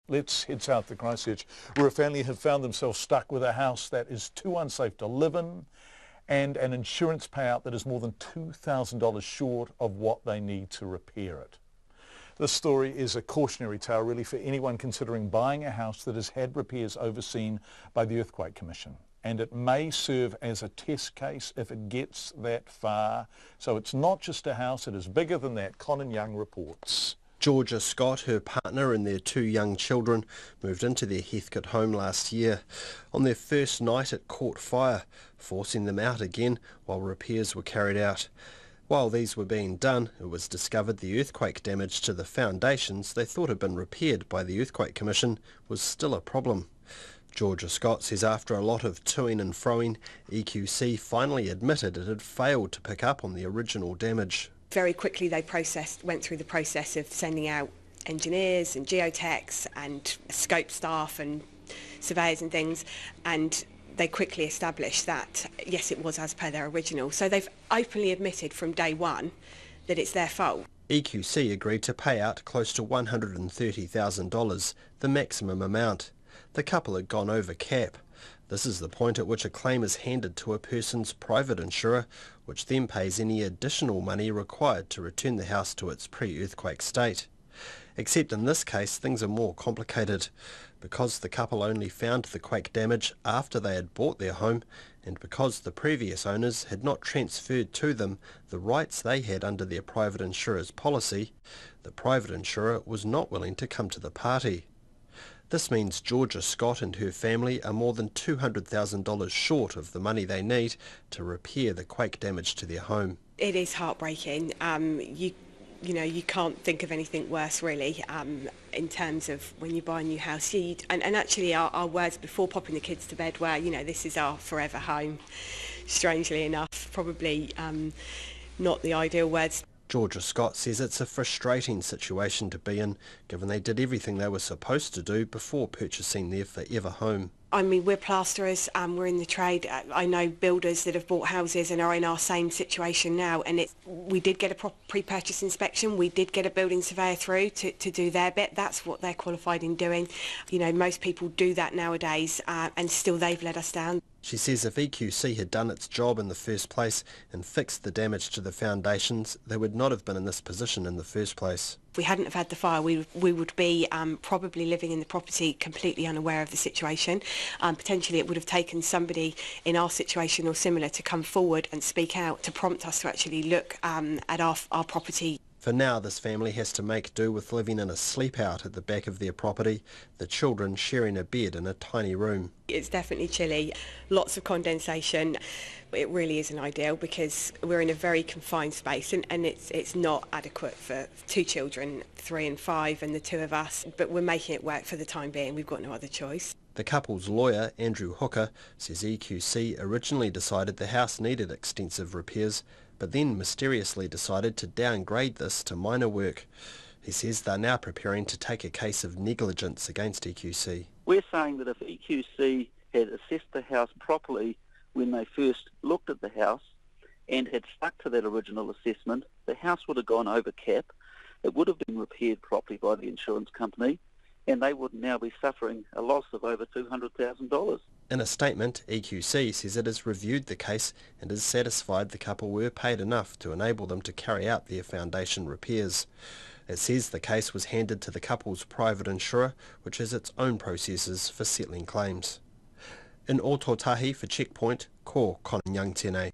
Let's head south to Christchurch, where a family have found themselves stuck with a house that is too unsafe to live in and an insurance payout that is more than $2,000 short of what they need to repair it. This story is a cautionary tale really for anyone considering buying a house that has had repairs overseen by the Earthquake Commission. And it may serve as a test case if it gets that far. So it's not just a house, it is bigger than that, Conan Young reports. Georgia Scott, her partner and their 2 young children moved into their Heahcote home last year. On their first night it caught fire, forcing them out again while repairs were carried out. While these were being done, it was discovered the earthquake damage to the foundations they thought had been repaired by the Earthquake Commission was still a problem. Georgia Scott says after a lot of toing and froing, EQC finally admitted it had failed to pick up on the original damage. Very quickly they went through the process of sending out engineers and geotechs and scope staff and surveyors and things, and they quickly established that yes, it was as per their original. So they've openly admitted from day one that it's their fault. EQC agreed to pay out close to $130,000, the maximum amount. The couple had gone over cap. This is the point at which a claim is handed to a person's private insurer, which then pays any additional money required to return the house to its pre-earthquake state. Except in this case, things are more complicated. Because the couple only found the quake damage after they had bought their home, and because the previous owners had not transferred to them the rights they had under their private insurer's policy, the private insurer was not willing to come to the party. This means Georgia Scott and her family are more than $200,000 short of the money they need to repair the quake damage to their home. It is heartbreaking. You know, you can't think of anything worse really in terms of when you buy a new house. And actually our words before popping the kids to bed were, you know, this is our forever home. Strangely enough, probably not the ideal words. Georgia Scott says it's a frustrating situation to be in, given they did everything they were supposed to do before purchasing their forever home. I mean, we're plasterers, we're in the trade. I know builders that have bought houses and are in our same situation now, and we did get a pre-purchase inspection, we did get a building surveyor through to do their bit. That's what they're qualified in doing. You know, most people do that nowadays, and still they've let us down. She says if EQC had done its job in the first place and fixed the damage to the foundations, they would not have been in this position in the first place. If we hadn't have had the fire, we would be probably living in the property completely unaware of the situation. Potentially it would have taken somebody in our situation or similar to come forward and speak out to prompt us to actually look at our property. For now, this family has to make do with living in a sleep-out at the back of their property, the children sharing a bed in a tiny room. It's definitely chilly, lots of condensation. It really isn't ideal because we're in a very confined space and it's not adequate for 2 children, 3 and 5 and the 2 of us, but we're making it work for the time being. We've got no other choice. The couple's lawyer, Andrew Hooker, says EQC originally decided the house needed extensive repairs, but then mysteriously decided to downgrade this to minor work. He says they're now preparing to take a case of negligence against EQC. We're saying that if EQC had assessed the house properly when they first looked at the house and had stuck to that original assessment, the house would have gone over cap, it would have been repaired properly by the insurance company, and they would now be suffering a loss of over $200,000. In a statement, EQC says it has reviewed the case and is satisfied the couple were paid enough to enable them to carry out their foundation repairs. It says the case was handed to the couple's private insurer, which has its own processes for settling claims. In Ōtautahi for Checkpoint, ko Conan Young tēnei.